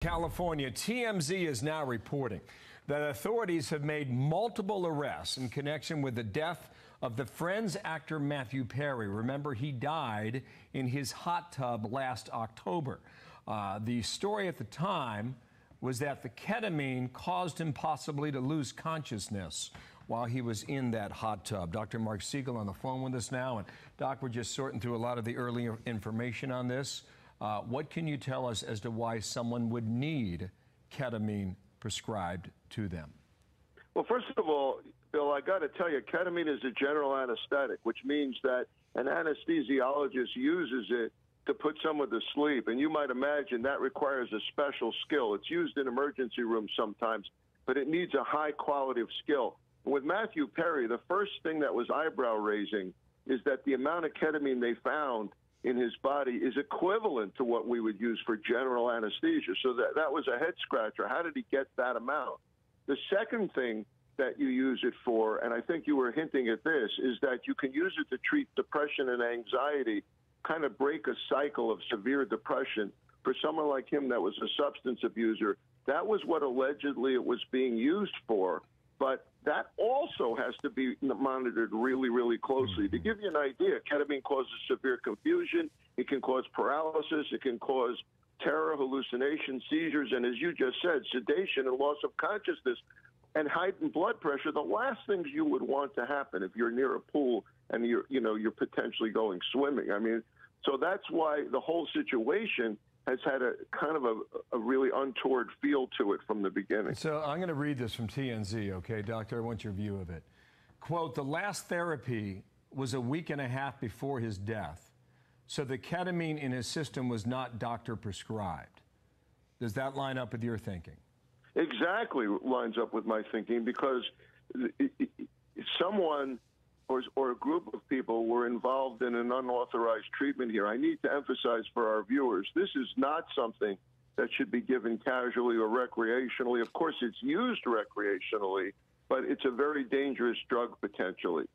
California, TMZ is now reporting that authorities have made multiple arrests in connection with the death of the Friends actor Matthew Perry. Remember, he died in his hot tub last October. The story at the time was that the ketamine caused him possibly to lose consciousness while he was in that hot tub. Dr. Mark Siegel on the phone with us now. And Doc, we're just sorting through a lot of the early information on this. What can you tell us as to why someone would need ketamine prescribed to them? Well, first of all, Bill, I got to tell you, ketamine is a general anesthetic, which means that an anesthesiologist uses it to put someone to sleep. And you might imagine that requires a special skill. It's used in emergency rooms sometimes, but it needs a high quality of skill. With Matthew Perry, the first thing that was eyebrow-raising is that the amount of ketamine they found in his body is equivalent to what we would use for general anesthesia. So that was a head-scratcher. How did he get that amount? The second thing that you use it for, and I think you were hinting at this, is that you can use it to treat depression and anxiety, kind of break a cycle of severe depression. For someone like him that was a substance abuser, that was what allegedly it was being used for. But that also has to be monitored really, really closely. To give you an idea, ketamine causes severe confusion. It can cause paralysis. It can cause terror, hallucination, seizures, and as you just said, sedation and loss of consciousness and heightened blood pressure. The last things you would want to happen if you're near a pool and you're potentially going swimming. I mean, so that's why the whole situation has had a kind of a really untoward feel to it from the beginning. So I'm going to read this from TMZ, okay, Doctor? I want your view of it. Quote, the last therapy was a week and a half before his death, so the ketamine in his system was not doctor prescribed. Does that line up with your thinking? Exactly lines up with my thinking, because someone or a group of people were involved in an unauthorized treatment here. I need to emphasize for our viewers, this is not something that should be given casually or recreationally. Of course, it's used recreationally, but it's a very dangerous drug potentially.